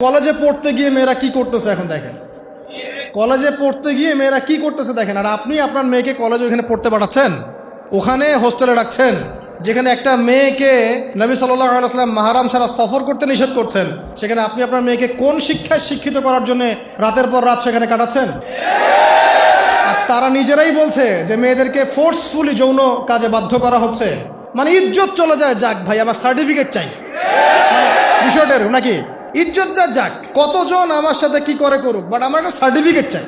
কলেজে পড়তে গিয়ে মেয়েরা কি করতেছে এখন দেখেন, কলেজে পড়তে গিয়ে মেয়েরা কি করতেছে দেখেন। আর আপনি আপনার মেয়েকে কলেজে ওখানে পড়তে পাঠাচ্ছেন, ওখানে হোস্টেলে রাখছেন, যেখানে একটা মেয়েকে নবী সাল্লাল্লাহু আলাইহি ওয়াসাল্লাম মাহরাম ছাড়া সফর করতে নিষেধ করছেন, সেখানে আপনি আপনার মেয়েকে কোন শিক্ষায় শিক্ষিত করার জন্য রাতের পর রাত সেখানে কাটাচ্ছেন? আর তারা নিজেরাই বলছে যে মেয়েদেরকে ফোর্সফুলি যৌন কাজে বাধ্য করা হচ্ছে। মানে ইজ্জত চলে যায়, যাক ভাই আমার সার্টিফিকেট চাই, মানে বিষয়টার নাকি ইজ্জত যাক, কতজন আমার সাথে কি করে করুক, বাট আমার একটা সার্টিফিকেট চাই,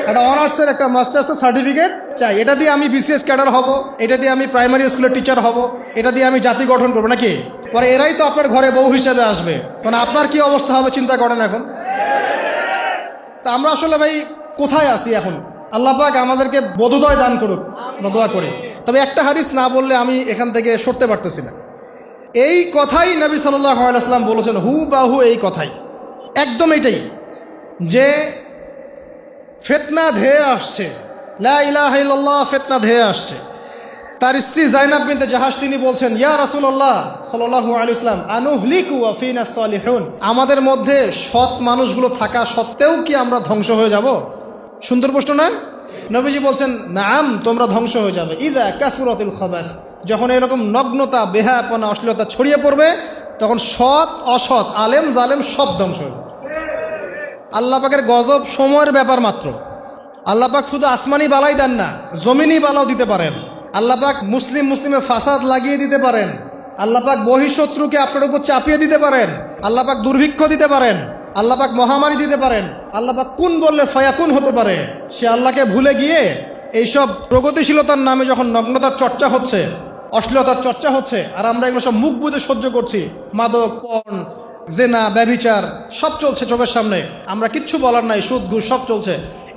একটা অনার্সের একটা মাস্টার্সের সার্টিফিকেট চাই। এটা দিয়ে আমি বিসিএস ক্যাডার হব, এটা দিয়ে আমি প্রাইমারি স্কুলের টিচার হব, এটা দিয়ে আমি জাতি গঠন করবো নাকি। পরে এরাই তো আপনার ঘরে বউ হিসেবে আসবে, মানে আপনার কি অবস্থা হবে চিন্তা করেন এখন। তা আমরা আসলে ভাই কোথায় আছি এখন? আল্লাহ পাক আমাদেরকে বোধোদয় দান করুক, দোয়া করি। তবে একটা হাদিস না বললে আমি এখান থেকে সরতে পারতেছি না। এই কথাই নবী সাল্লাল্লাহু আলাইহি ওয়াসাল্লাম বলেছেন, হুবাহু এই কথাই, একদম এটাই, যে ফিতনা ধেয়ে আসছে, লা ইলাহা ইল্লাল্লাহ, ফিতনা ধেয়ে আসছে। তার স্ত্রী জাইনাব বিনতে জাহাশ তিনি বলছেন, ইয়া রাসূলুল্লাহ সাল্লাল্লাহু আলাইহি ওয়াসাল্লাম, আনুহলিকু ওয়া ফিনা সালিহুন, আমাদের মধ্যে সৎ মানুষগুলো থাকা সত্ত্বেও কি আমরা ধ্বংস হয়ে যাব? সুন্দর প্রশ্ন না? নবীজি বলছেন, নাম, তোমরা ধ্বংস হয়ে যাবে। ইদা কাসুরাতুল খাবাস, যখন এরকম নগ্নতা, বেহায়াপনা, অশ্লীলতা ছড়িয়ে পড়বে, তখন সৎ অসৎ, আলেম জালেম সব ধ্বংস হয়ে যাবে। আল্লাহ পাকের গজব সময়ের ব্যাপার মাত্র। আল্লাহ পাক শুধু আসমানি বালাই দেন না, জমিনি বালাও দিতে পারেন। আল্লাহ পাক মুসলিমে ফাসাদ লাগিয়ে দিতে পারেন। আল্লাহ পাক বহিঃশত্রুকে আপনার উপর চাপিয়ে দিতে পারেন। আল্লাহ পাক দুর্ভিক্ষ দিতে পারেন। আল্লাহ পাক মহামারী দিতে পারেন। আল্লাহ পাক কুন বললে ফায়াকুন হতে পারে। সে আল্লাহকে ভুলে গিয়ে এইসব প্রগতিশীলতার নামে যখন নগ্নতার চর্চা হচ্ছে, অশ্লীলতার চর্চা হচ্ছে, আর আমরা এগুলো সব মুখ বুঝে সহ্য করছি, মাদক, পর্ন, জেনা, ব্যভিচার সব চলছে চোখের সামনে, আমরা কিচ্ছু বলার নাই, সুদ ঘুষ সব চলছে।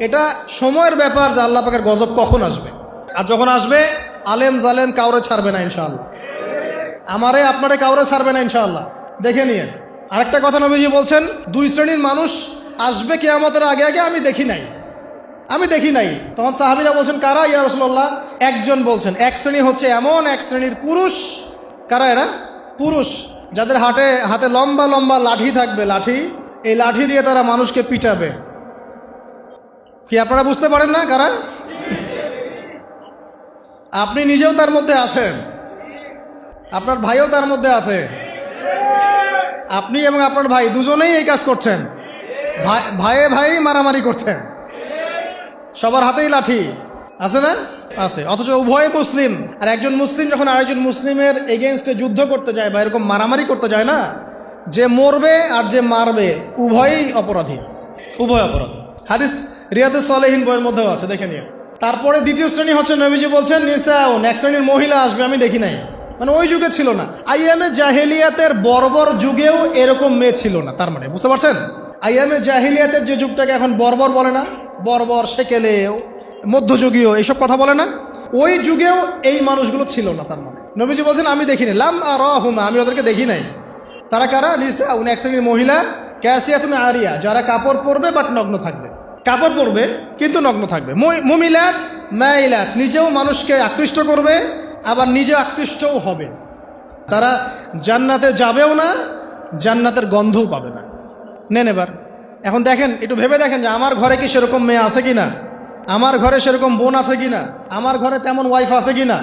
এটা সময়ের ব্যাপার যে আল্লাহ পাকের গজব কখন আসবে। আর যখন আসবে, আলেম জালেম কাউরে ছাড়বে না ইনশাআল্লাহ, আমারে আপনারে কাউরে ছাড়বে না ইনশাআল্লাহ, দেখে নিয়ে। আরেকটা কথা নবীজি বলছেন, দুই শ্রেণীর মানুষ আসবে কিয়ামতের আগে আগে, আমি দেখি নাই। তখন সাহাবীরা বলছেন, কারা ইয়া রাসূলুল্লাহ? একজন বলছেন, এক শ্রেণী হচ্ছে এমন এক শ্রেণীর পুরুষ। কারা এরা? পুরুষ, যাদের হাতে লম্বা লম্বা লাঠি থাকবে, লাঠি, এই লাঠি দিয়ে তারা মানুষকে পিটাবে। কি আপনারা বুঝতে পারেন না কারা? আপনি নিজেও তার মধ্যে আছেন, আপনার ভাইও তার মধ্যে আছে। আপনি এবং আপনার ভাই দুজনেই এই কাজ করছেন, ভাইয়ে ভাই মারামারি করছেন, সবার হাতেই লাঠি আছে না? আছে। অথচ উভয় মুসলিম, আর একজন মুসলিম যখন আরেকজন মুসলিমের এগেনস্টে যুদ্ধ করতে যায় বা এরকম মারামারি করতে যায় না, যে মরবে আর যে মারবে উভয়ই অপরাধী, উভয় অপরাধী। হাদিস রিয়াদুস সালেহিন বইয়ের মধ্যেও আছে, দেখে নিয়ে। তারপরে দ্বিতীয় শ্রেণী হচ্ছে, নবীজি বলছেন নিসাউন, এক শ্রেণীর মহিলা আসবে, আমি দেখি নাই, মানে ওই যুগে ছিল না। আইয়ামে জাহেলিয়াতের বর্বর যুগেও এরকম মেয়ে ছিল না। তার মানে বুঝতে পারছেন, আইয়ামে জাহেলিয়াতের যে যুগটাকে এখন বর্বর বলে না, বর্বর, সেকেলে, মধ্যযুগীয় এইসব কথা বলে না, ওই যুগেও এই মানুষগুলো ছিল না। তার মানে নবীজি বলছেন, আমি দেখিনি, লাম আরাহুমা, আমি ওদেরকে দেখি নাই। তারা কারা? নিসাউন, এক শ্রেণীর মহিলা, কাসিয়াতুন আরিয়া, যারা কাপড় পরবে বাট নগ্ন থাকবে, কাপড় পরবে কিন্তু নগ্ন থাকবে। মুমিলাত মাইলাত, নিজেও মানুষকে আকৃষ্ট করবে, আবার নিজে আকৃষ্টও হবে। তারা জান্নাতে যাবেও না, জান্নাতের গন্ধও পাবে না। নেন এবার এখন দেখেন, একটু ভেবে দেখেন যে আমার ঘরে কি সেরকম মেয়ে আছে কি না, আমার ঘরে সেরকম বোন আছে কি না, আমার ঘরে তেমন ওয়াইফ আছে কি না।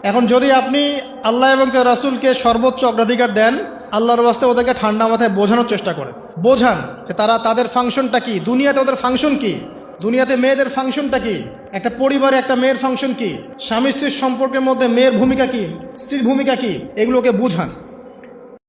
এখন যদি আপনি আল্লাহ এবং তার রাসূলকে সর্বোচ্চ অগ্রাধিকার দেন, আল্লাহর ওয়াস্তে ওদেরকে ঠান্ডা মাথায় বোঝানোর চেষ্টা করেন, বোঝান যে তাদের ফাংশনটা কি, দুনিয়াতে ওদের ফাংশন কি, দুনিয়াতে মেয়েদের ফাংশনটা কি, একটা পরিবারে একটা মেয়ের ফাংশন কি, স্বামী স্ত্রীর সম্পর্কের মধ্যে মেয়ের ভূমিকা কি, স্ত্রীর ভূমিকা কি, এগুলোকে বুঝান।